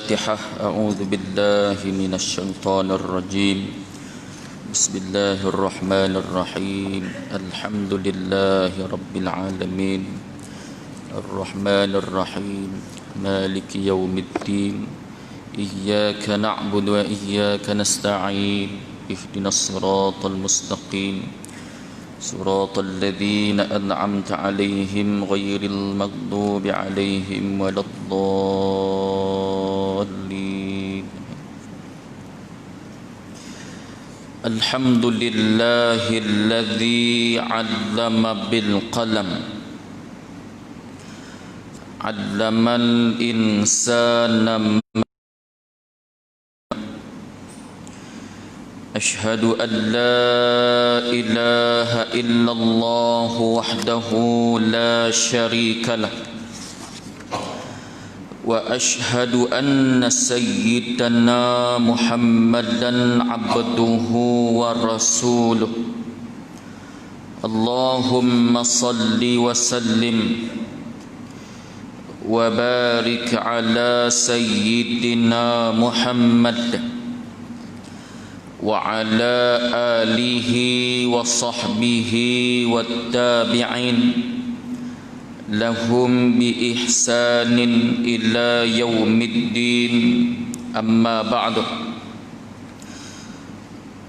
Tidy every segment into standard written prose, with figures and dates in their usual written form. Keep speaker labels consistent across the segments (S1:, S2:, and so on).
S1: الفاتحة. أعوذ بالله من الشيطان الرجيم. بسم الله الرحمن الرحيم. الحمد لله رب العالمين الرحمن الرحيم مالك يوم الدين إياك نعبد وإياك نستعين اهدنا الصراط المستقيم صراط الذين أنعمت عليهم غير المغضوب عليهم ولا الضالين. الحمد لله الذي علم بالقلم علم الإنسان ما أشهد أن لا إله إلا الله وحده لا شريك له وأشهد أن سيدنا محمدا عبده ورسوله. اللهم صل وسلم وبارك على سيدنا محمد وعلى آله وصحبه والتابعين لهم بإحسان إلى يوم الدين. أما بعد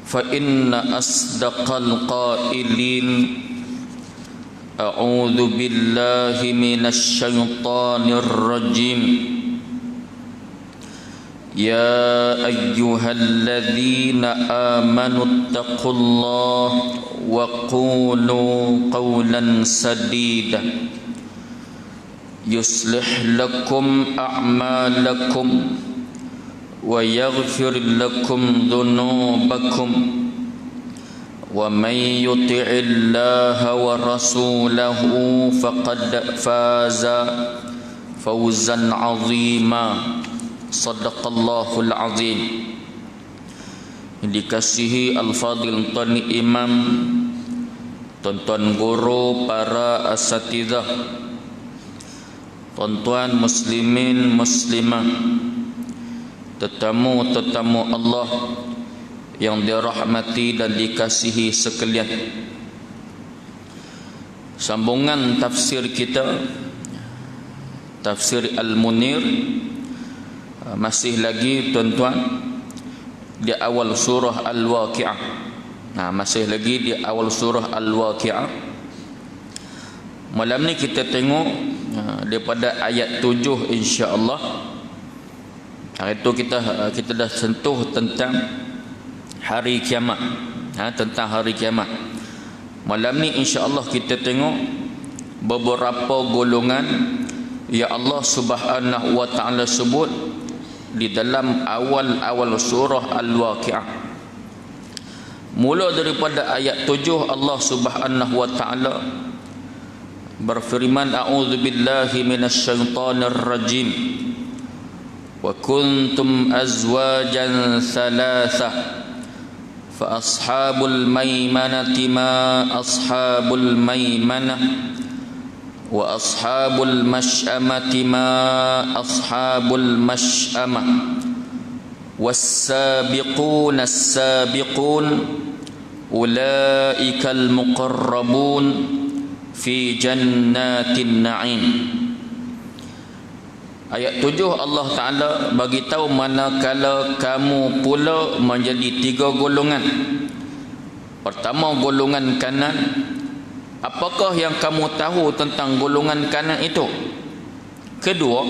S1: فإن أصدق القائلين أعوذ بالله من الشيطان الرجيم. يا أيها الذين آمنوا اتقوا الله وقولوا قولا سديدا يصلح لكم أعمالكم ويغفر لكم ذنوبكم ومن يطع الله ورسوله فقد فاز فوزا عظيما. Sadaqallahul azim. Dikasihi al-fadil tuan imam, tuan-tuan guru, para asatidzah, tuan-tuan muslimin muslimah, tetamu-tetamu Allah yang dirahmati dan dikasihi sekalian. Sambungan tafsir kita, tafsir Al-Munir, masih lagi tuan-tuan di awal surah Al-Waqi'ah. Masih lagi di awal surah Al-Waqi'ah. Malam ni kita tengok daripada ayat 7 insya-Allah. Hari itu kita dah sentuh tentang hari kiamat. Tentang hari kiamat. Malam ni insya-Allah kita tengok beberapa golongan yang Allah Subhanahu wa taala sebut di dalam awal-awal surah Al-Waqi'ah. Mula daripada ayat 7 Allah Subhanahu wa taala berfirman, a'udzubillahi minasyaitonir rajim. Wa kuntum azwajan thalatha fa ashabul maimanati ma ashabul maimanah wa ashabul masy'amati ma ashabul masy'amah was-sabiquna as-sabiqun ulaikal muqarrabun fi jannatin na'im. Ayat 7 Allah Ta'ala bagi tahu manakala kamu pula menjadi 3 golongan. Pertama, golongan kanan. Apakah yang kamu tahu tentang golongan kanan itu? Kedua,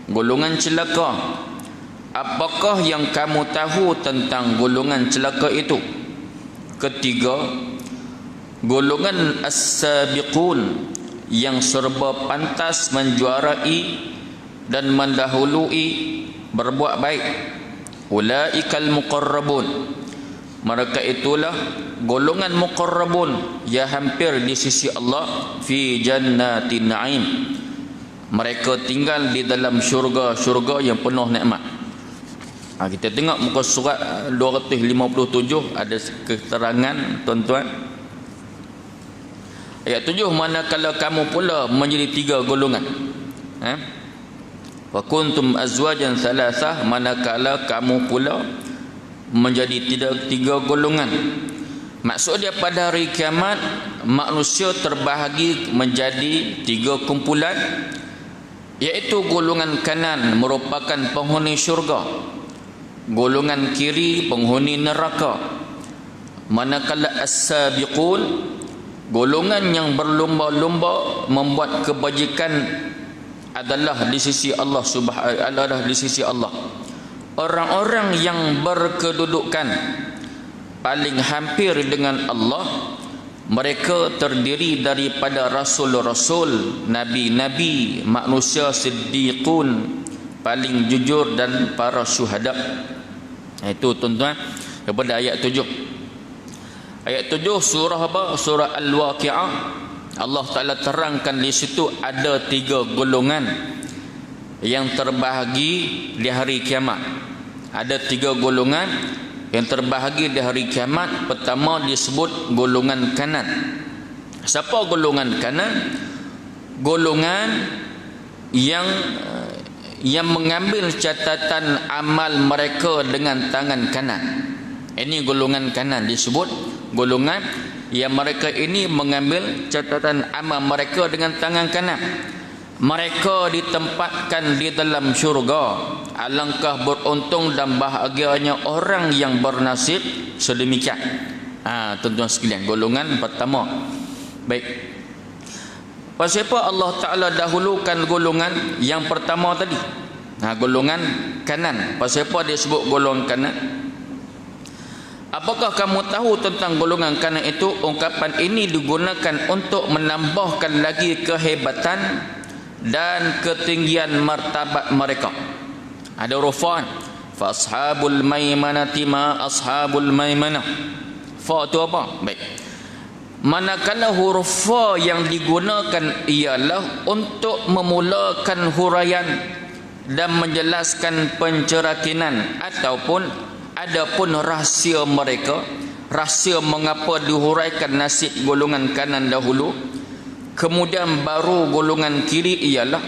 S1: golongan celaka. Apakah yang kamu tahu tentang golongan celaka itu? Ketiga, golongan as-sabiqun yang serba pantas menjuarai dan mendahului berbuat baik. Ulaikal muqarrabun. Mereka itulah golongan muqarrabun yang hampir di sisi Allah fi jannatin na'im. Mereka tinggal di dalam syurga-syurga yang penuh nikmat. Kita tengok muka surat 257 ada keterangan tuan-tuan. Ayat 7, manakala kamu pula menjadi 3 golongan. wa kuntum azwajan thalathah, manakala kamu pula menjadi tiga golongan. Maksud dia pada hari kiamat manusia terbahagi menjadi 3 kumpulan, iaitu golongan kanan merupakan penghuni syurga, golongan kiri penghuni neraka. Manakala as-sabiqun, golongan yang berlomba-lomba membuat kebajikan adalah di sisi Allah Subhanahu di sisi Allah. Orang-orang yang berkedudukan paling hampir dengan Allah, mereka terdiri daripada rasul-rasul, nabi-nabi, manusia siddiqun, paling jujur, dan para syuhada. Itu tuan-tuan daripada ayat 7. Ayat 7 surah apa? Surah Al-Waqi'ah. Allah Ta'ala terangkan di situ ada 3 golongan yang terbahagi di hari kiamat. Ada 3 golongan yang terbahagi di hari kiamat. Pertama disebut golongan kanan. Siapa golongan kanan? Golongan yang mengambil catatan amal mereka dengan tangan kanan. Ini golongan kanan disebut golongan yang mereka ini mengambil catatan amal mereka dengan tangan kanan. Mereka ditempatkan di dalam syurga. Alangkah beruntung dan bahagianya orang yang bernasib sedemikian. Tuan-tuan sekalian, golongan pertama. Baik. Pasal apa Allah Ta'ala dahulukan golongan yang pertama tadi? Golongan kanan. Pasal apa dia sebut golongan kanan? Apakah kamu tahu tentang golongan kanan itu? Ungkapan ini digunakan untuk menambahkan lagi kehebatan dan ketinggian martabat mereka. Ada rufan, fa ashabul maimanati ma ashabul maimanah. Fa itu apa? Baik. Manakala huruf fa yang digunakan ialah untuk memulakan huraian dan menjelaskan pencerakinan ataupun adapun rahsia mereka, rahsia mengapa dihuraikan nasib golongan kanan dahulu, kemudian baru golongan kiri ialah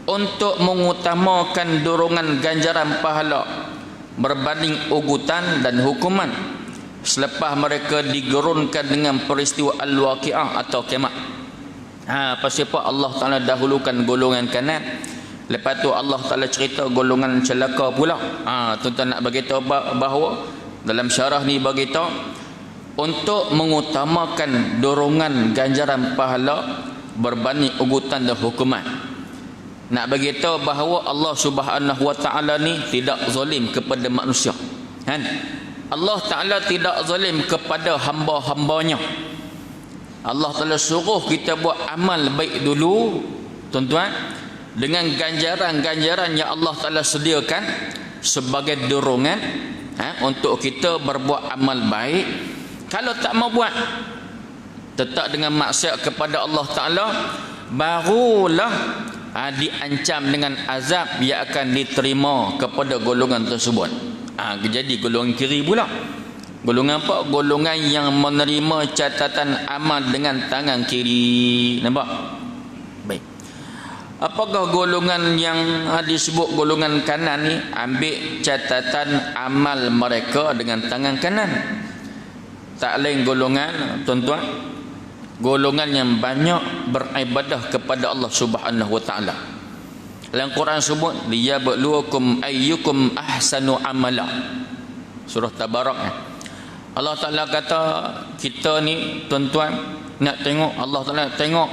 S1: untuk mengutamakan dorongan ganjaran pahala berbanding ugutan dan hukuman selepas mereka digerunkan dengan peristiwa Al-Waqi'ah atau kiamat. Pasal apa Allah Ta'ala dahulukan golongan kanan, lepas tu Allah Ta'ala cerita golongan celaka pula. Tuan-tuan nak beritahu bahawa dalam syarah ni beritahu untuk mengutamakan dorongan ganjaran pahala berbanding ugutan dan hukuman. Nak beritahu bahawa Allah Subhanahu wa Ta'ala ni tidak zalim kepada manusia. Allah Ta'ala tidak zalim kepada hamba-hambanya. Allah Ta'ala suruh kita buat amal baik dulu, tuan-tuan, dengan ganjaran-ganjaran yang Allah Ta'ala sediakan sebagai dorongan untuk kita berbuat amal baik. Kalau tak mau buat, tetap dengan maksiat kepada Allah Ta'ala, barulah diancam dengan azab yang akan diterima kepada golongan tersebut. Jadi golongan kiri pula. Golongan apa? Golongan yang menerima catatan amal dengan tangan kiri. Nampak? Baik. Apakah golongan yang disebut golongan kanan ni? Ambil catatan amal mereka dengan tangan kanan. Tak lain golongan, tuan-tuan, golongan yang banyak beribadah kepada Allah Subhanahu wa Ta'ala. Dalam Quran sebut liyabluwakum ayyukum ahsanu amala. Surah Tabarak. Allah Ta'ala kata kita ni, tuan-tuan, nak tengok, Allah Ta'ala tengok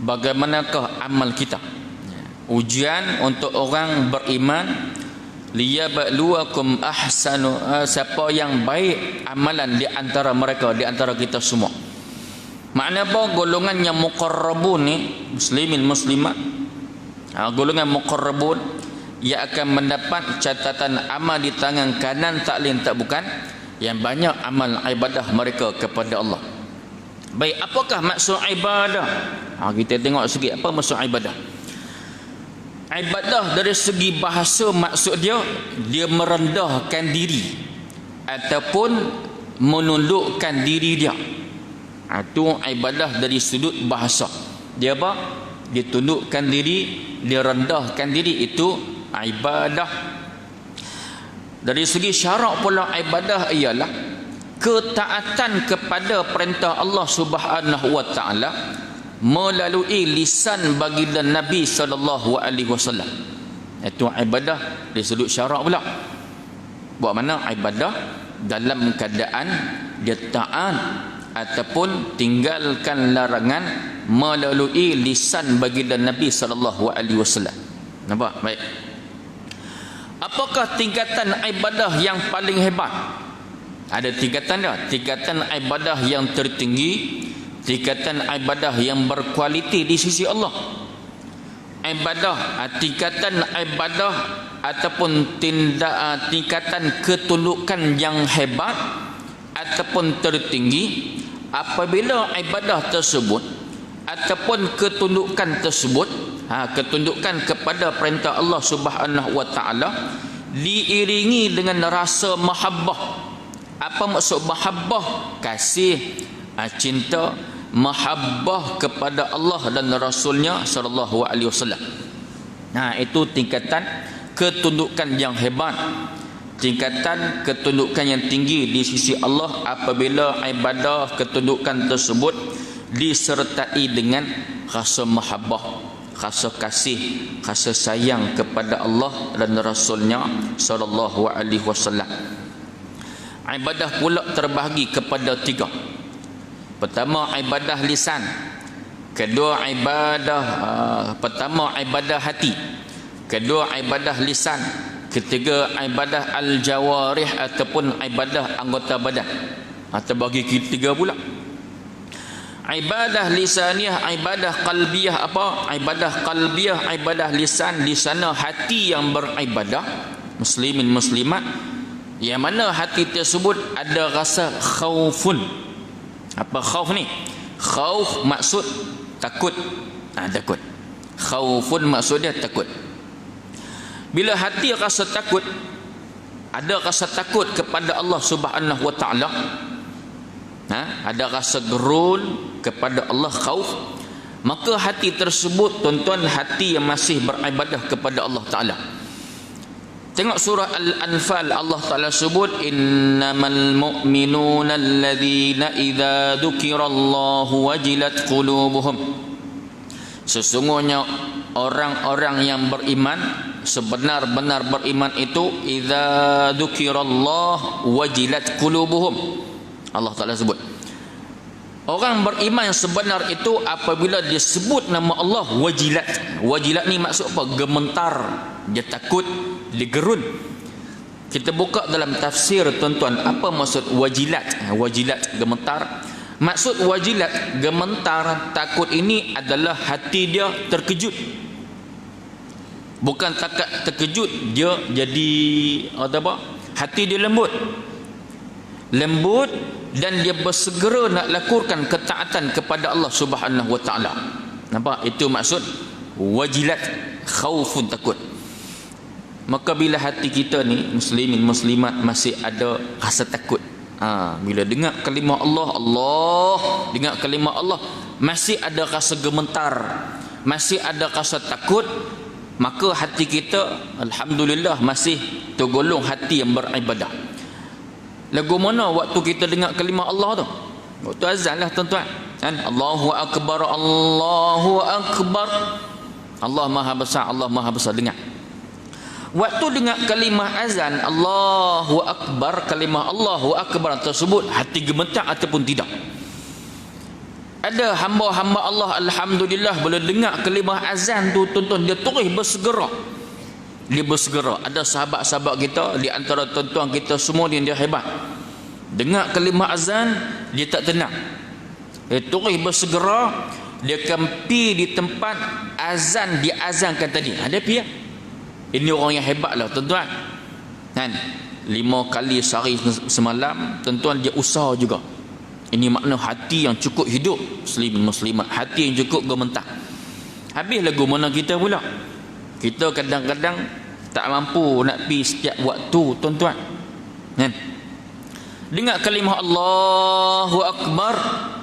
S1: bagaimanakah amal kita. Ujian untuk orang beriman, liyabluwakum ahsanu, siapa yang baik amalan di antara mereka, di antara kita semua. Makna apa? Golongan yang muqarrabun ni, muslimin muslimat, golongan muqarrabun yang akan mendapat catatan amal di tangan kanan, tak lain tak bukan yang banyak amal ibadah mereka kepada Allah. Baik, apakah maksud ibadah? Kita tengok sikit apa maksud ibadah. Ibadah dari segi bahasa maksud dia merendahkan diri ataupun menundukkan diri dia. Itu ibadah dari sudut bahasa. Dia apa? dia tundukkan diri, dia rendahkan diri, itu ibadah. Dari segi syarak pula ibadah ialah ketaatan kepada perintah Allah Subhanahu wa taala melalui lisan baginda Nabi sallallahu alaihi wasallam. Itu ibadah dari sudut syarak pula. Buat mana ibadah dalam keadaan dia taat ataupun tinggalkan larangan melalui lisan baginda Nabi sallallahu alaihi wasallam. Nampak? Baik. Apakah tingkatan ibadah yang paling hebat? Ada tingkatan dah. Tingkatan ibadah yang tertinggi, tingkatan ibadah yang berkualiti di sisi Allah. Ibadah, tingkatan ibadah ataupun tingkatan ketundukan yang hebat ataupun tertinggi apabila ibadah tersebut ataupun ketundukan tersebut, ketundukan kepada perintah Allah Subhanahu wa taala diiringi dengan rasa mahabbah. Apa maksud mahabbah? Kasih, cinta, mahabbah kepada Allah dan Rasulnya sallallahu alaihi wasallam. Itu tingkatan ketundukan yang hebat, tingkatan ketundukan yang tinggi di sisi Allah apabila ibadah ketundukan tersebut disertai dengan rasa mahabbah, rasa kasih, rasa sayang kepada Allah dan Rasulnya sallallahu alaihi wasallam. Ibadah pula terbahagi kepada 3. Pertama ibadah lisan, kedua pertama ibadah hati, kedua ibadah lisan, ketiga ibadah al-jawarih ataupun ibadah anggota badan. Terbagi 3 pula. Ibadah lisaniyah, ibadah qalbiyah. Apa? Ibadah qalbiyah, ibadah lisan, di sana hati yang beribadah, muslimin muslimat, yang mana hati tersebut ada rasa khaufun. Apa khauf ni? Khauf maksud takut. Takut. Khaufun maksudnya takut. Bila hati rasa takut, ada rasa takut kepada Allah Subhanahu wa taala, ada rasa gerun kepada Allah, khauf, maka hati tersebut, tuan-tuan, hati yang masih beribadah kepada Allah taala. Tengok surah Al-Anfal, Allah Ta'ala sebut innamal mu'minuna alladhina idza dzukirallahu wajilat qulubuhum. Sesungguhnya orang-orang yang beriman, sebenar-benar beriman itu, idza dzukirallahu wajilat qulubuhum. Allah Ta'ala sebut orang beriman yang sebenar itu apabila disebut nama Allah wajilat. Wajilat ni maksud apa? Gemetar, dia takut, dia gerun. Kita buka dalam tafsir, tuan-tuan, apa maksud wajilat? Wajilat, gemetar. Maksud wajilat, gemetar, takut ini adalah hati dia terkejut. Bukan takat terkejut, dia jadi apa? Hati dia lembut. Lembut dan dia bersegera nak lakukan ketaatan kepada Allah Subhanahu wa taala. Nampak? Itu maksud wajilat, khaufun, takut. Maka bila hati kita ni, muslimin muslimat, masih ada rasa takut, bila dengar kalimah Allah, dengar kalimah Allah, masih ada rasa gemetar, masih ada rasa takut, maka hati kita alhamdulillah masih tergolong hati yang beribadah. Lagu mana waktu kita dengar kalimah Allah tu? Waktu azan lah, tuan-tuan. Allahu Akbar, Allahu Akbar. Allah Maha Besar, Allah Maha Besar. Dengar. Waktu dengar kalimah azan Allahu Akbar, kalimah Allahu Akbar tersebut, hati gemetar ataupun tidak? Ada hamba-hamba Allah alhamdulillah bila dengar kalimah azan tu, tuan-tuan, dia terus bersegera. Dia bersegera. Ada sahabat-sahabat kita di antara tuan-tuan kita semua yang dia hebat. Dengar kalimah azan, dia tak tenang. Dia terus bersegera, dia akan pergi di tempat azan diazankan tadi. Dia pergi. Ini orang yang hebat lah, tuan-tuan. 5 kali sehari semalam, tuan-tuan, dia usaha juga. Ini makna hati yang cukup hidup, muslim muslimat, hati yang cukup gemetar. Habis lagu mana kita pula? Kita kadang-kadang tak mampu nak pergi setiap waktu, tuan-tuan. Dengar kalimah Allahu Akbar,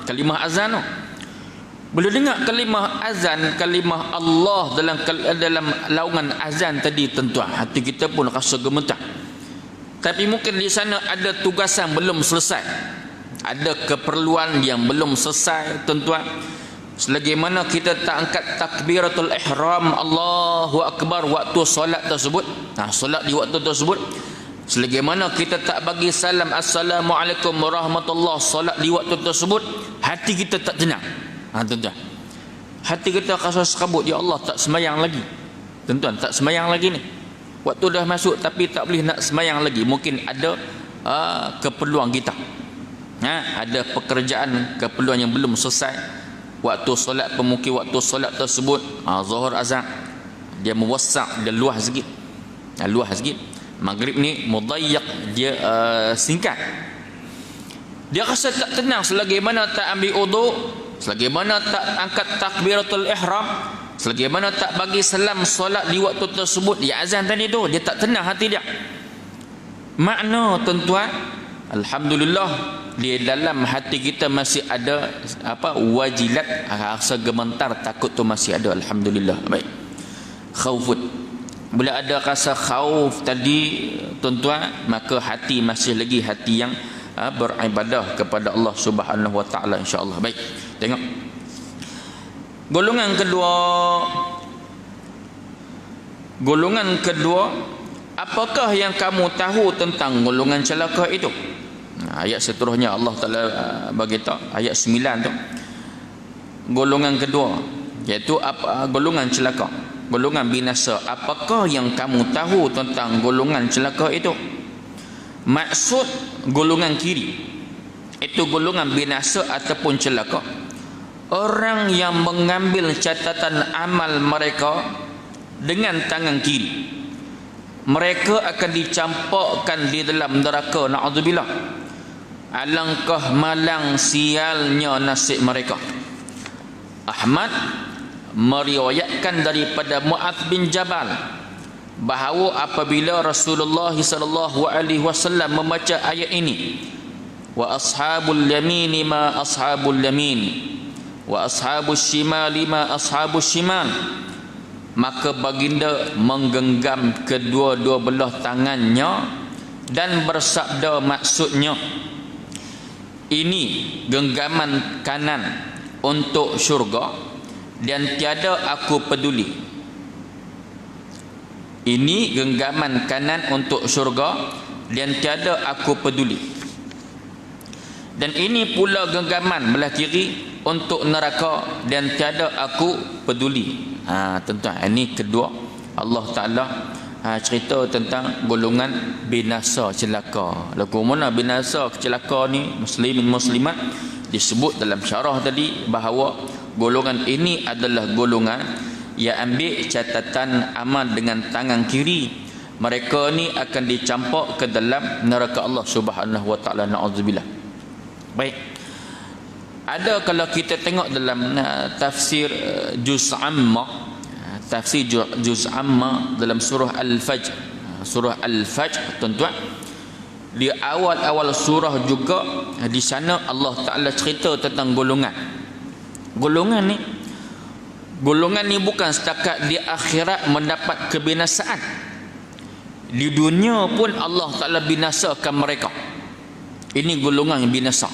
S1: kalimah azan tu. Bila dengar kalimah azan, kalimah Allah dalam laungan azan tadi, tuan-tuan, hati kita pun rasa gemetar. Tapi mungkin di sana ada tugasan belum selesai, ada keperluan yang belum selesai, tuan-tuan. Selagi mana kita tak angkat takbiratul ihram Allahu akbar waktu solat tersebut, solat di waktu tersebut, selagi mana kita tak bagi salam assalamualaikum warahmatullahi, solat di waktu tersebut, hati kita tak tenang. Tuan-tuan, hati kita rasa serabut, ya Allah, tak semayang lagi. Tuan-tuan, tak semayang lagi ni. Waktu dah masuk tapi tak boleh nak semayang lagi. Mungkin ada keperluan kita, ada pekerjaan, keperluan yang belum selesai. Waktu solat, pemukul waktu solat tersebut, zuhur azan, dia muwassak, dia luas sikit, maghrib ni mudayyak, dia singkat. Dia rasa tak tenang selagi mana tak ambil uduk, selagi mana tak angkat takbiratul ihram, selagi mana tak bagi salam solat di waktu tersebut, di azan tadi tu, dia tak tenang hati dia. Makna, tuan-tuan, alhamdulillah, di dalam hati kita masih ada wajilat, rasa gemetar, takut tu masih ada, alhamdulillah. Baik, khaufut, bila ada rasa khauf tadi, tuan-tuan, maka hati masih lagi hati yang beribadah kepada Allah Subhanahu wa taala, insya-Allah. Baik, tengok golongan kedua, apakah yang kamu tahu tentang golongan celaka itu? Ayat seterusnya Allah Taala bagi tahu, ayat 9 tu, golongan kedua, iaitu golongan celaka, golongan binasa. Apakah yang kamu tahu tentang golongan celaka itu? Maksud golongan kiri itu golongan binasa ataupun celaka, orang yang mengambil catatan amal mereka dengan tangan kiri, mereka akan dicampakkan di dalam neraka, na'udzubillah. Alangkah malang sialnya nasib mereka. Ahmad meriwayatkan daripada Mu'adz bin Jabal bahawa apabila Rasulullah sallallahu alaihi wasallam membaca ayat ini, wa ashabul yamin ma ashabul yamin wa ashabus shimali ma ashabus shimal, maka baginda menggenggam kedua-dua belah tangannya dan bersabda, maksudnya ini genggaman kanan untuk syurga dan tiada aku peduli. Ini genggaman kanan untuk syurga dan tiada aku peduli. Dan ini pula genggaman belah kiri untuk neraka dan tiada aku peduli. Tuan-tuan, ini kedua, Allah Ta'ala cerita tentang golongan binasa celaka. Lagu mana binasa celaka ni, muslimin muslimat, disebut dalam syarah tadi bahawa golongan ini adalah golongan yang ambil catatan amal dengan tangan kiri. Mereka ni akan dicampak ke dalam neraka Allah Subhanahu wa taala, naudzubillah. Baik, ada kalau kita tengok dalam tafsir juz amma, tafsir juz amma dalam surah Al-Fajr, surah Al-Fajr, tuan-tuan, di awal-awal surah juga, di sana Allah Ta'ala cerita tentang golongan. Golongan ni bukan setakat di akhirat mendapat kebinasaan, di dunia pun Allah Ta'ala binasakan mereka. Ini golongan yang binasa.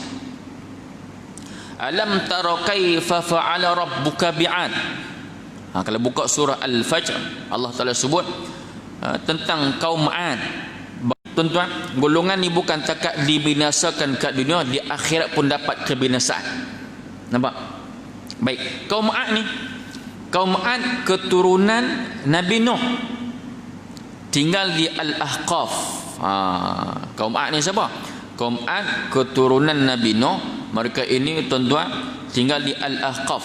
S1: Alam tara kaifa fa'ala rabbuka bi'ad. Kalau buka surah Al-Fajr, Allah Ta'ala sebut tentang kaum 'Ad. Tuan-tuan, golongan ni bukan takat dibinasakan kat dunia, di akhirat pun dapat kebinasaan. Nampak? Baik, kaum 'Ad ni, kaum 'Ad keturunan Nabi Nuh, tinggal di Al-Ahqaf. Kaum 'Ad ni siapa? Kaum 'Ad keturunan Nabi Nuh. Mereka ini, tuan-tuan, tinggal di Al-Ahqaf.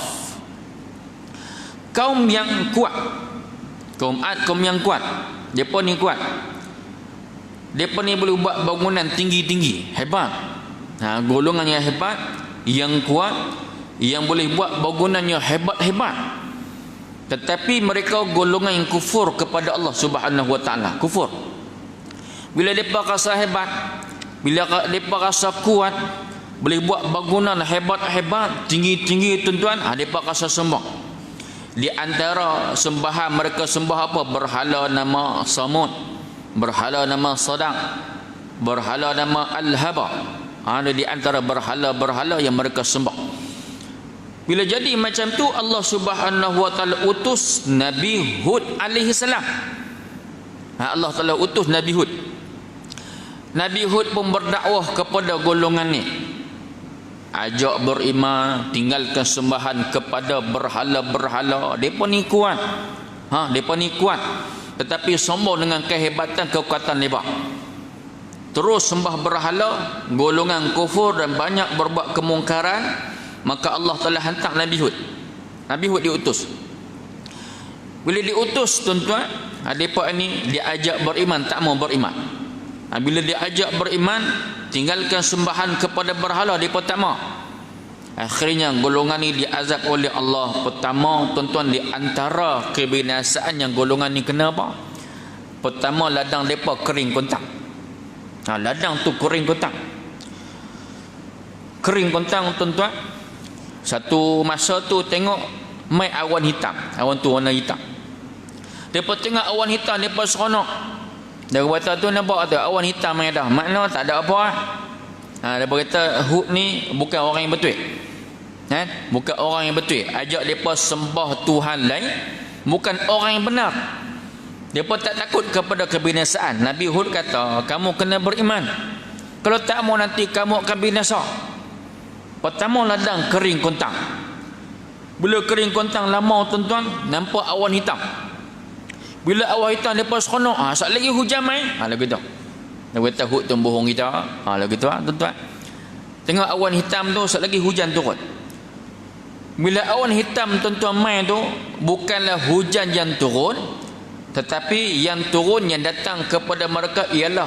S1: Kaum yang kuat, kaum 'Ad, kaum yang kuat. Depa ni kuat. Depa ni boleh buat bangunan tinggi-tinggi, hebat. Golongan yang hebat, yang kuat, yang boleh buat bangunan yang hebat-hebat. Tetapi mereka golongan yang kufur kepada Allah Subhanahu wa taala, kufur. Bila depa rasa hebat, bila depa rasa kuat, boleh buat bangunan hebat-hebat, tinggi-tinggi tuan-tuan, mereka rasa sembah. Di antara sembahan mereka sembah apa? Berhala nama Samud, berhala nama Sadaq, berhala nama Al-Haba. Ada di antara berhala-berhala yang mereka sembah. Bila jadi macam tu, Allah Subhanahu wa taala utus Nabi Hud alaihi salam. Allah Taala utus Nabi Hud. Nabi Hud pun berdakwah kepada golongan ni. Ajak beriman, tinggalkan sembahan kepada berhala-berhala. Depa ni kuat. Depa ni kuat. Tetapi sombong dengan kehebatan, kekuatan lebar. Terus sembah berhala, golongan kufur dan banyak berbuat kemungkaran, maka Allah Taala hantar Nabi Hud. Nabi Hud diutus. Bila diutus tuan-tuan, depa ni diajak beriman, tak mau beriman. Bila diajak beriman, tinggalkan sembahan kepada berhala, depa tak mau. Akhirnya golongan ni diazab oleh Allah. Pertama tuan-tuan, di antara kebinasaan yang golongan ni kena apa? Pertama, ladang depa kering kontang. Ladang tu kering kontang. Kering kontang tuan-tuan. Satu masa tu tengok mai awan hitam. Awan tu warna hitam. Depa tengok awan hitam, depa seronok. Dia kata tu nampak tu awan hitam mai dah. Makna tak ada apa. Depa kata Hud ni bukan orang yang betul. Bukan orang yang betul. Ajak depa sembah Tuhan lain, bukan orang yang benar. Depa tak takut kepada kebinasaan. Nabi Hud kata, kamu kena beriman. Kalau tak mau nanti kamu akan binasa. Pertama, ladang kering kontang. Bila kering kontang lama tuan-tuan, nampak awan hitam. Bila awan hitam, depa seronok. Sat lagi hujan mai. Lagu tu. Dia kata Hud tu bohong kita. Lagu tu tuan-tuan. Tengok awan hitam tu, sat lagi hujan turun. Bila awan hitam tuan-tuan mai tu, bukanlah hujan yang turun, tetapi yang turun, yang datang kepada mereka ialah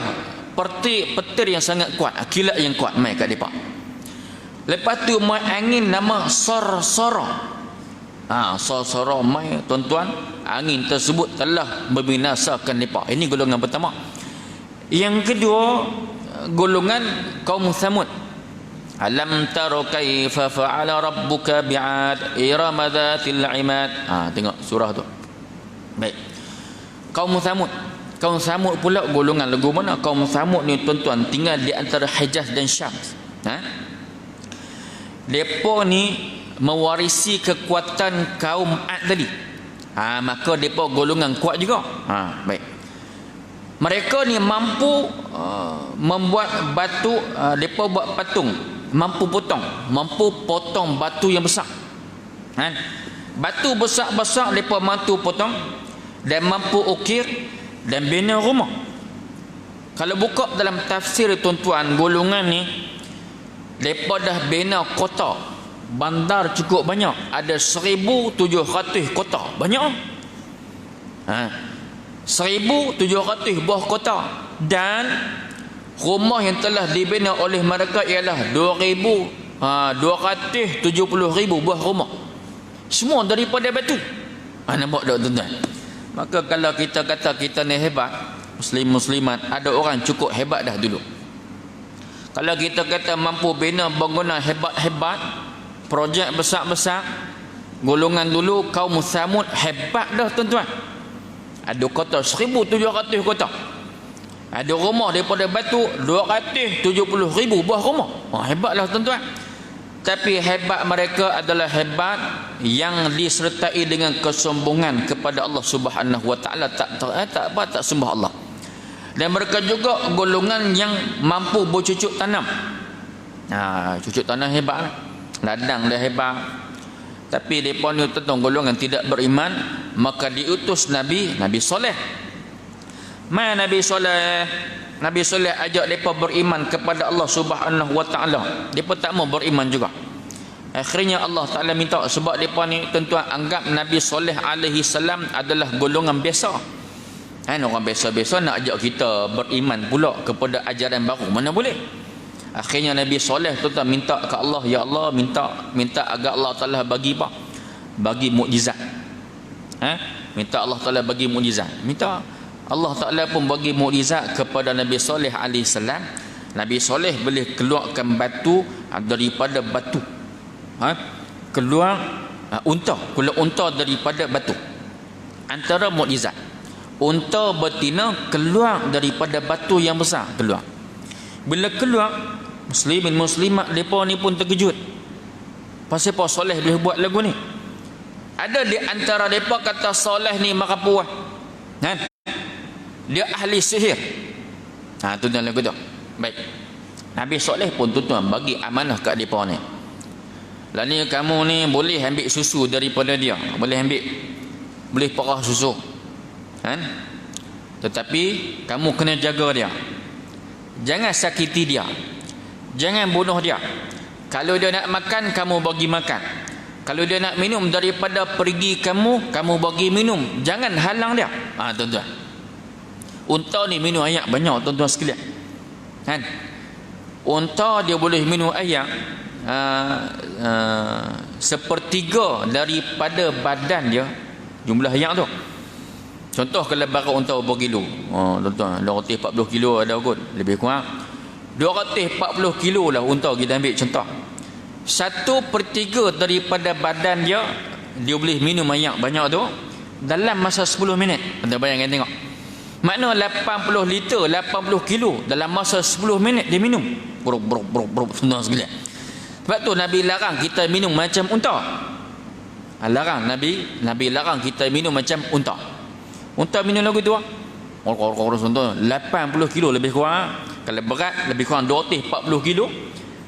S1: petir yang sangat kuat, kilat yang kuat mai kat depa. Lepas tu mai angin nama Sarsara. Sarsara mai tuan-tuan, angin tersebut telah membinasakan depa. Ini golongan pertama. Yang kedua, golongan kaum Thamud. Alam tara kaifa fa'ala rabbuka bi'ad irama dzatil 'imad. Tengok surah tu. Baik. Kaum Thamud. Kaum Thamud pula golongan lagu mana? Kaum Thamud ni tuan-tuan tinggal di antara Hijaz dan Syam. Depa ni mewarisi kekuatan kaum Ad tadi. Maka depa golongan kuat juga. Baik. Mereka ni mampu membuat batu, depa buat patung, mampu potong batu yang besar. Batu besar-besar depa mampu potong dan mampu ukir dan bina rumah. Kalau buka dalam tafsir tuan-tuan, golongan ni depa dah bina kota, bandar cukup banyak, ada 1,700 kota, banyak. 1,700 buah kota, dan rumah yang telah dibina oleh mereka ialah 270,000 buah rumah, semua daripada batu. Nampak tak tuan-tuan? Maka kalau kita kata kita ni hebat, muslim-muslimat, ada orang cukup hebat dah dulu. Kalau kita kata mampu bina bangunan hebat-hebat, projek besar-besar, golongan dulu kaum Thamud hebat dah tuan-tuan. Ada kota 1,700 kota. Ada rumah daripada batu 270,000 buah rumah. Hebatlah tuan-tuan. Tapi hebat mereka adalah hebat yang disertai dengan kesombongan kepada Allah Subhanahu wa taala, tak sembah Allah. Dan mereka juga golongan yang mampu bercucuk tanam. Cucuk tanam hebat, ladang dah hebat. Tapi depa ni tentang golongan tidak beriman, maka diutus Nabi Soleh. Nabi Soleh ajak depa beriman kepada Allah Subhanahu wa taala. Depa tak mau beriman juga. Akhirnya Allah Taala minta, sebab depa ni tuan-tuan anggap Nabi Soleh alaihi salam adalah golongan biasa. Orang biasa-biasa nak ajak kita beriman pula kepada ajaran baru, mana boleh. Akhirnya Nabi Soleh tuan-tuan minta ke Allah, ya Allah, minta agar Allah Taala bagi apa? Bagi mukjizat. Minta Allah Taala bagi mukjizat. Minta Allah Taala pun bagi mukjizat kepada Nabi Soleh alaihi salam. Nabi Soleh boleh keluarkan batu daripada batu. Keluar unta daripada batu. Antara mukjizat, unta betina keluar daripada batu yang besar. Bila keluar, muslimin muslimat mereka ni pun terkejut. Pasal apa Soleh boleh buat lagu ni? Ada di antara mereka kata Soleh ni marapuah, dia ahli sihir. Tuan-tuan lagu tu. Baik, Nabi Soleh pun tuan-tuan bagi amanah kat mereka ni. Lah ni kamu ni boleh ambil susu daripada dia, boleh perah susu, tetapi kamu kena jaga dia, jangan sakiti dia, jangan bunuh dia. Kalau dia nak makan, kamu bagi makan. Kalau dia nak minum daripada perigi kamu bagi minum, jangan halang dia. Tuan-tuan, unta ni minum air banyak tuan-tuan sekalian, unta dia boleh minum air sepertiga daripada badan dia, jumlah air tu. Contoh kalau barat unta berapa kilo, tuan-tuan, 240 kilo ada kot, lebih kurang 240 kilo lah unta kita ambil contoh. 1/3 daripada badan dia boleh minum air banyak tu dalam masa 10 minit. Anda bayangkan tengok, makna 80 liter 80 kilo dalam masa 10 minit dia minum. Bruk semua sekalian. Sebab tu Nabi larang kita minum macam unta. Larang Nabi larang kita minum macam unta. Unta minum lagu tu 80 kilo lebih kurang. Kalau berat lebih kurang 240 kilo,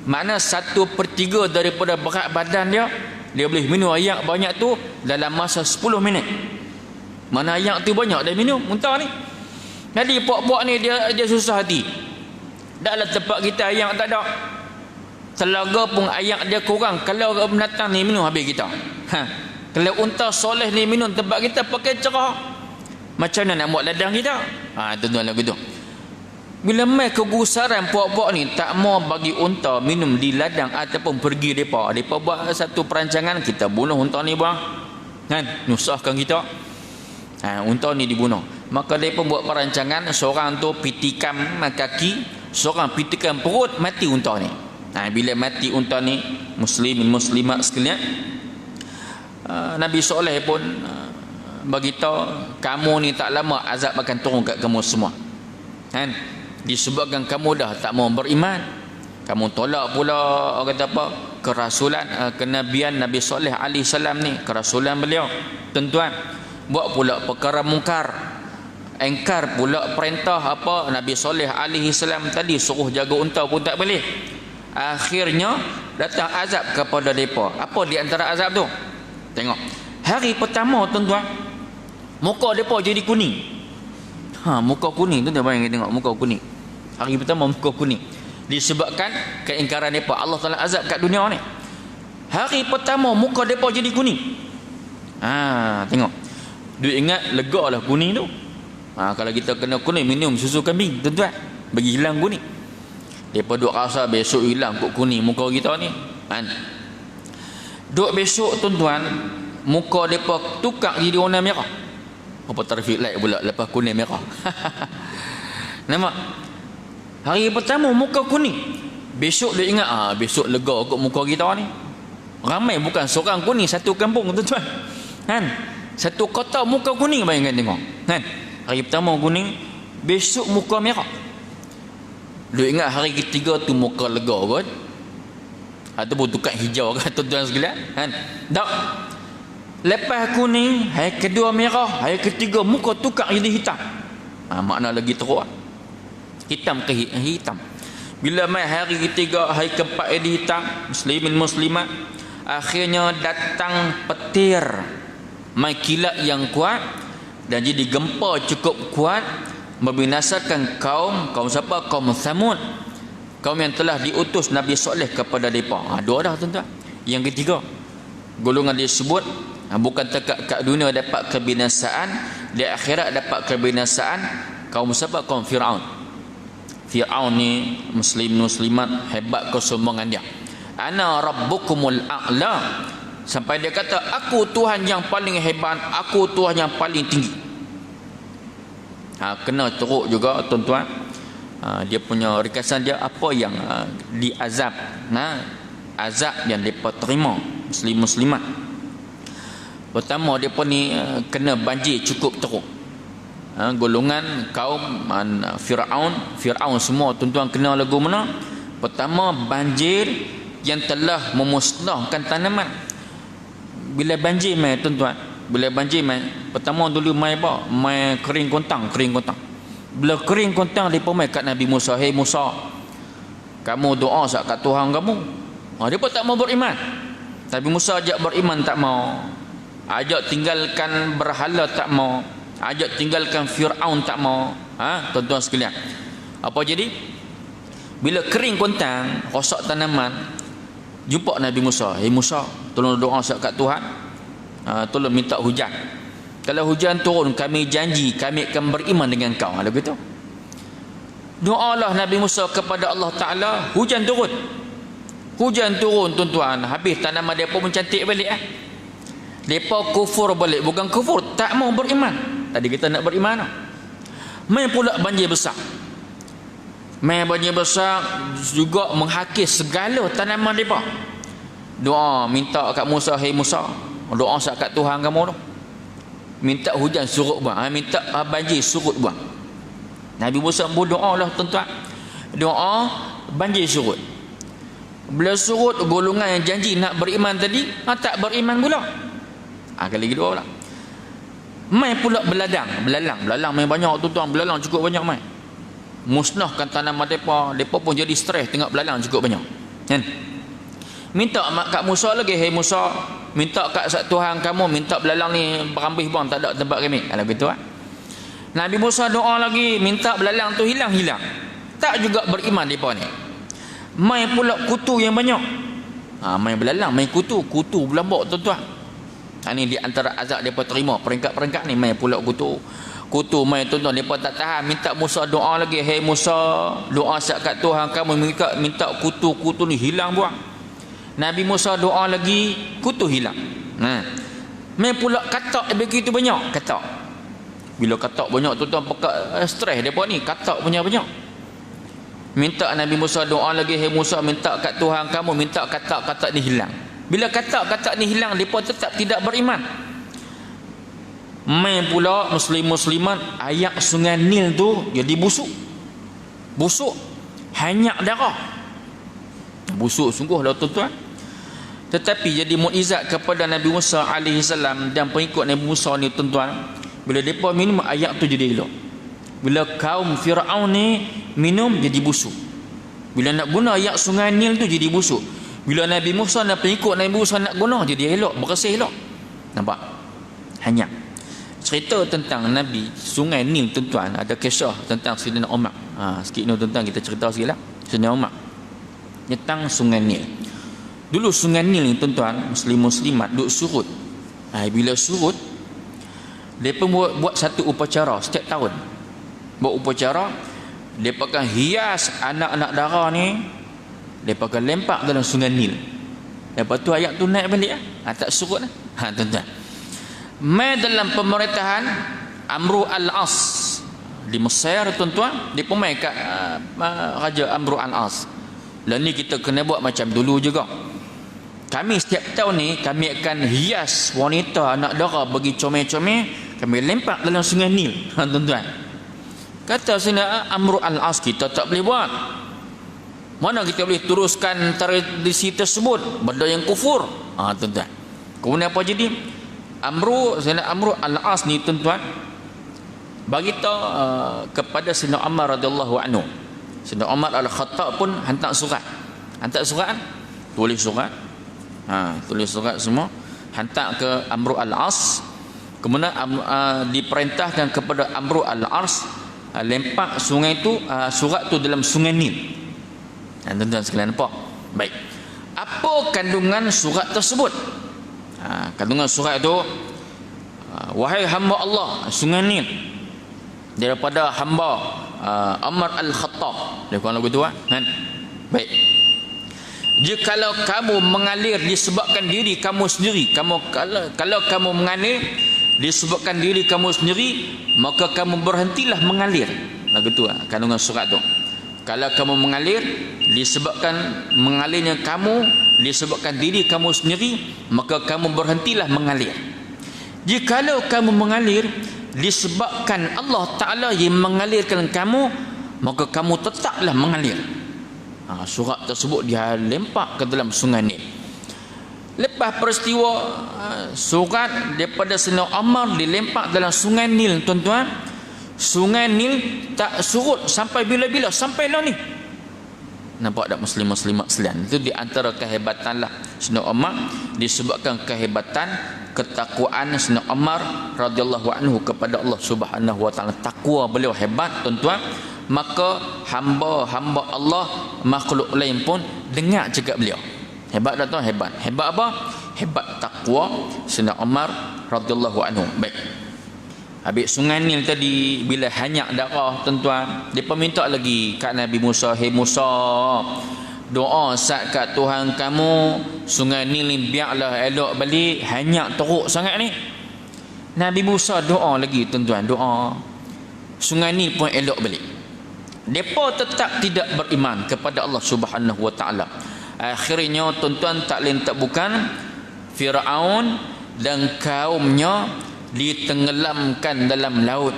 S1: makna 1/3 daripada berat badan dia boleh minum air banyak tu dalam masa 10 minit. Mana air tu banyak dia minum unta ni. Jadi puak-puak ni dia susah hati. Dalam tempat kita air tak ada, telaga pun air dia kurang. Kalau binatang ni minum habis kita. Kalau unta Soleh ni minum tempat kita pakai cerah, macam mana nak buat ladang kita? Tuan-tuan lagu tu. Bila mai kegusaran puak-puak ni tak mau bagi unta minum di ladang ataupun pergi depa buat satu perancangan, kita bunuh unta ni bang, nyusahkan kita. Unta ni dibunuh. Maka depa buat perancangan, seorang tu pitikan kaki, seorang pitikan perut, mati unta ni. Bila mati unta ni, muslimin muslimat sekalian, Nabi Soleh pun beritahu, kamu ni tak lama azab akan turun kat kamu semua. Disebabkan kamu dah tak mau beriman, kamu tolak pula kata apa, kerasulan, kenabian Nabi Soleh alaihi salam ni, kerasulan beliau. Tuan-tuan, buat pula perkara mungkar, engkar pula perintah apa Nabi Soleh alaihi salam tadi, suruh jaga unta pun tak boleh. Akhirnya datang azab kepada mereka. Apa di antara azab tu? Tengok, hari pertama tuan-tuan, muka mereka jadi kuning. Muka kuning, tuan-tuan bayangkan tengok, muka kuning. Hari pertama muka kuning, disebabkan keingkaran mereka. Allah Taala azab kat dunia ni. Hari pertama muka mereka jadi kuning. Tengok, dia ingat lega lah kuning tu. Kalau kita kena kuning, minum susu kambing tuan-tuan, bagi hilang kuning. Mereka duk rasa besok hilang kok kuning muka kita ni. Duk besok tuan-tuan, muka mereka tukar jadi warna merah. Apa traffic light pula lepas kuning merah. Nampak? Hari pertama muka kuning, besok dia ingat besok lega kot muka kita ni. Ramai bukan seorang kuning, satu kampung tuan-tuan. Satu kota muka kuning, bayangkan tengok. Hari pertama kuning, besok muka merah. Dia ingat hari ketiga tu muka lega kot, ataupun tukar hijau kan tuan-tuan sekalian. Tak. Lepas kuning, hari kedua merah, hari ketiga muka tukar jadi hitam. Makna lagi teruk. Hitam ke hitam. Bila mai hari ketiga, hari keempat jadi hitam, muslimin muslimat, akhirnya datang petir, mai kilat yang kuat, dan jadi gempa cukup kuat, membinasakan kaum siapa? Kaum Thamud, kaum yang telah diutus Nabi Soleh kepada mereka. Dua dah tuan-tuan. Yang ketiga, golongan disebut bukan kat dunia dapat kebinasaan, di akhirat dapat kebinasaan. Kaum siapa? Kaum Fir'aun. Fir'aun ni muslim muslimat, hebat kesombongan dia. Ana rabbukumul a'la, sampai dia kata aku Tuhan yang paling hebat, aku Tuhan yang paling tinggi. Kena teruk juga tuan-tuan. Dia punya ringkasan dia apa yang diazab azab yang mereka terima muslim-muslimat. Pertama mereka ni kena banjir cukup teruk. Golongan kaum Fir'aun semua tuan-tuan kena lagu mana? Pertama banjir yang telah memusnahkan tanaman. Bila banjir mai tuan-tuan, bila banjir mai, pertama dulu mai apa? Mai kering kontang. Bila kering kontang depa mai kat Nabi Musa, "Hei Musa, kamu doa sak kat Tuhan kamu." Depa tak mau beriman. Nabi Musa ajak beriman tak mau. Ajak tinggalkan berhala tak mau. Ajak tinggalkan Fir'aun tak mau. Tuan-tuan sekalian, apa jadi? Bila kering kontang, rosak tanaman, jumpa Nabi Musa, "Hei Musa, tolong doa sak kat Tuhan. Tolong minta hujan. Kalau hujan turun, kami janji kami akan beriman dengan kau." Ada begitu. Doalah Nabi Musa kepada Allah Taala, hujan turun. Hujan turun tuan-tuan, habis tanaman depa pun cantik balik Depa kufur balik, bukan kufur, tak mau beriman. Tadi kita nak beriman. Mai pula banjir besar. Mai banjir besar juga menghakis segala tanaman depa. Doa minta kat Musa, "Hei Musa, doa sak kat Tuhan kamu tu. Minta hujan surut buang, minta banjir surut buang." Nabi Musa berdoa lah tuan-tuan. Doa banjir surut. Bila surut, golongan yang janji nak beriman tadi tak beriman pula. Kali kedua pula. Mai pula belalang mai banyak tuan-tuan, belalang cukup banyak mai. Musnahkan tanaman depa, depa pun jadi stres tengok belalang cukup banyak. Kan? Minta kat Musa lagi, "Hei Musa, minta kat Tuhan kamu, minta belalang ni berambih buang, tak ada tempat kami." Kalau begitu Nabi Musa doa lagi, minta belalang tu hilang. Tak juga beriman depa ni. Mai pula kutu yang banyak. Mai belalang, mai kutu berlambak tuan-tuan. Ini di antara azab depa terima, peringkat-peringkat ni mai pula kutu mai tuan-tuan, depa tak tahan, minta Musa doa lagi, "Hei Musa, doa sak kat Tuhan kamu, minta kutu ni hilang buang." Nabi Musa doa lagi, kutu hilang. Mai pula katak begitu banyak, katak. Bila katak banyak tuan-tuan, stres depa ni, katak punya banyak. Minta Nabi Musa doa lagi, "Hei Musa, minta kat Tuhan kamu, minta katak-katak ni hilang." Bila katak-katak ni hilang, mereka tetap tidak beriman. Mai pula muslim-muslimat, air sungai Nil tu jadi busuk. Hanyak darah. Busuk sungguh lah tuan-tuan. Tetapi jadi mukjizat kepada Nabi Musa AS dan pengikut Nabi Musa ni tuan-tuan. Bila mereka minum, air tu jadi elok. Bila kaum Fir'aun ni minum, jadi busuk. Bila nak guna air sungai Nil tu, jadi busuk. Bila Nabi Musa dan pengikut Nabi Musa nak guna, jadi elok, bersih elok. Nampak? Hanyak. Cerita tentang Nabi sungai Nil tuan-tuan, ada kisah tentang Sayyidina Umar. Sikit ni tuan-tuan kita cerita sikit lah. Sayyidina Umar tentang sungai Nil. Dulu sungai Nil ni tuan-tuan, muslim-muslimat duk surut. Bila surut, mereka buat satu upacara setiap tahun. Buat upacara, mereka akan hias anak-anak dara ni, mereka akan lempak dalam sungai Nil. Lepas tu ayat tu naik balik tak surut tuan-tuan. Mai dalam pemerintahan Amru al-As di Mesir tuan-tuan, dia pun mai kat Raja Amru al-As. Dan ni kita kena buat macam dulu juga. Kami setiap tahun ni kami akan hias wanita anak dara bagi comel-comel, kami lempak dalam sungai Nil tuan-tuan. Kata Sayyidina Amru al-As, kita tak boleh buat. Mana kita boleh teruskan tradisi tersebut, benda yang kufur. Tuan-tuan. Kemudian apa jadi? Sayyidina Amru al-As ni tuan-tuan bagi tahu kepada Sayyidina Umar radhiyallahu anhu. Sayyidina Umar al-Khattab pun hantar surat. Tulis surat. Tulis surat semua, hantar ke Amru al-As. Kemudian diperintahkan kepada Amru al-As lempak sungai tu, surat tu dalam sungai Nil. Tuan-tuan sekalian nampak? Baik. Apa kandungan surat tersebut? Kandungan surat itu, wahai hamba Allah, sungai Nil, daripada hamba Umar al-Khattab. Dia kurang lagu tu kan? Baik. Jikalau kamu mengalir disebabkan diri kamu sendiri, kalau kamu mengalir disebabkan diri kamu sendiri, maka kamu berhentilah mengalir. Lagu tu kandungan surat tu. Kalau kamu mengalir disebabkan mengalirnya kamu, disebabkan diri kamu sendiri, maka kamu berhentilah mengalir. Jikalau kamu mengalir disebabkan Allah Ta'ala yang mengalirkan kamu, maka kamu tetaplah mengalir. Surat tersebut dia lempak ke dalam sungai Nil. Lepas peristiwa surat daripada Sayyidina Umar dilempak dalam sungai Nil, tuan-tuan, sungai Nil tak surut sampai bila-bila, sampai lah ni. Nampak tak muslim-muslimat sekalian? Itu di antara kehebatan lah Sayyidina Umar, disebabkan kehebatan ketakwaan Sayyidina Umar radhiyallahu anhu kepada Allah Subhanahu wa taala. Takwa beliau hebat, tuan-tuan. Maka hamba-hamba Allah, makhluk lain pun dengar cakap beliau. Hebat tak tuan? Hebat. Hebat apa? Hebat takwa Sayyidina Umar radhiyallahu anhu. Baik. Habis sungai Nil tadi bila hanyak darah, tuan-tuan, dia minta lagi kat Nabi Musa, "Hei Musa, doa sat kat Tuhan kamu, sungai Nil ni biarlah elok balik, hanyak teruk sangat ni." Nabi Musa doa lagi, tuan-tuan, doa. Sungai Nil pun elok balik. Depa tetap tidak beriman kepada Allah Subhanahu wa taala. Akhirnya, tuan-tuan, tak lain tak bukan Firaun dan kaumnya ditenggelamkan dalam laut.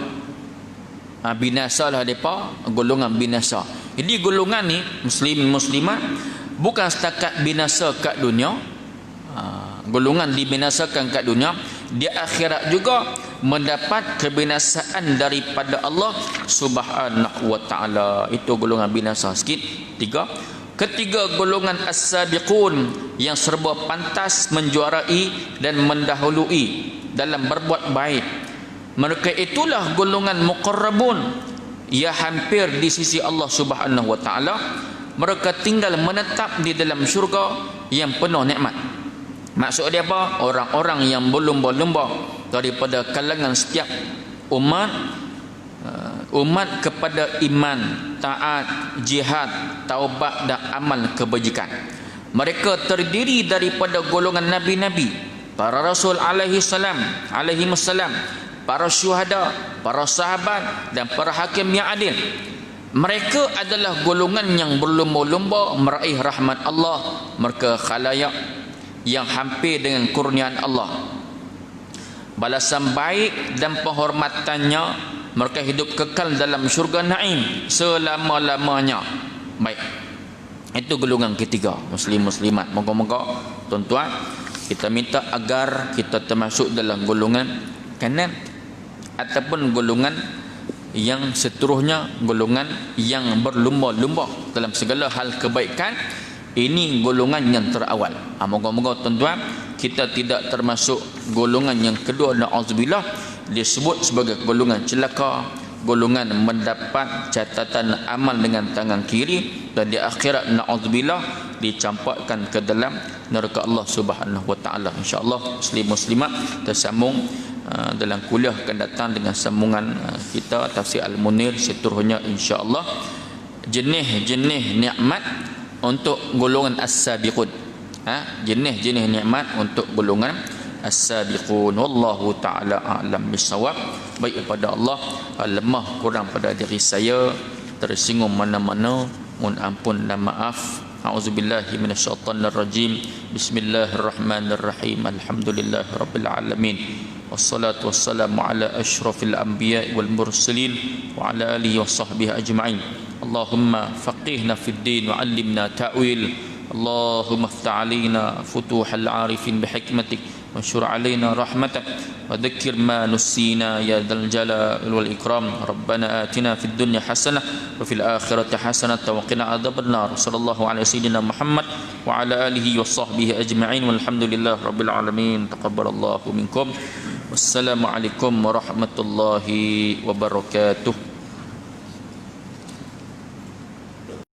S1: Binasalah mereka, golongan binasa. Jadi golongan ni muslimat bukan setakat binasa kat dunia, golongan dibinasakan kat dunia, di akhirat juga mendapat kebinasaan daripada Allah Subhanahu wa taala. Itu golongan binasa. Sikit tiga. Ketiga, golongan as-sabiqun yang serba pantas menjuarai dan mendahului dalam berbuat baik. Mereka itulah golongan muqarrabun yang hampir di sisi Allah Subhanahu wa taala. Mereka tinggal menetap di dalam syurga yang penuh nikmat. Maksud dia apa? Orang-orang yang berlumba-lumba daripada kalangan setiap umat kepada iman, taat, jihad, taubat dan amal kebajikan. Mereka terdiri daripada golongan nabi-nabi, para rasul alaihi salam, para syuhada, para sahabat dan para hakim yang adil. Mereka adalah golongan yang berlumba-lumba meraih rahmat Allah. Mereka khalayak yang hampir dengan kurniaan Allah. Balasan baik dan penghormatannya, mereka hidup kekal dalam syurga naim selama-lamanya. Baik. Itu golongan ketiga, muslim-muslimat. Moga-moga, tuan-tuan, kita minta agar kita termasuk dalam golongan kanan ataupun golongan yang seterusnya, golongan yang berlumba-lumba dalam segala hal kebaikan. Ini golongan yang terawal. Moga-moga, tuan-tuan, kita tidak termasuk golongan yang kedua, na'udzubillah, disebut sebagai golongan celaka, golongan mendapat catatan amal dengan tangan kiri, dan di akhirat, na'udzubillah, dicampakkan ke dalam neraka Allah Subhanahu wa taala. Insya-Allah, muslim-muslimat, tersambung dalam kuliah akan datang dengan sambungan kita tafsir Al-Munir seterusnya, insya-Allah. Jenis-jenis nikmat untuk golongan as-sabiqun. Jenis-jenis nikmat untuk golongan as-sabiqun. Wallahu taala a'lam bissawab. Baik kepada Allah, lemah kurang pada diri saya, tersinggung mana-mana, mohon ampun dan maaf. A'udzubillahi minasyaitonir rajim. Bismillahirrahmanirrahim. Alhamdulillahirabbil alamin. Wassalatu wassalamu ala asyrafil anbiya'i wal mursalin wa ala alihi washabbihi ajma'in. Allahumma faqihna fid din wa 'allimna ta'wil. Allahumma iftah 'alaina futuhal 'arifin bihikmatik wa syur 'alaina rahmatak wa dhakkir ma nusina ya dzal jalali wal ikram. Rabbana atina fid dunya hasanah wa fil akhirati hasanah wa qina adzabannar. Sallallahu alaihi sayyidina Muhammad wa ala alihi washabbihi ajma'in. Walhamdulillahi rabbil alamin. Taqabbalallahu minkum. Wassalamu alaikum warahmatullahi wabarakatuh.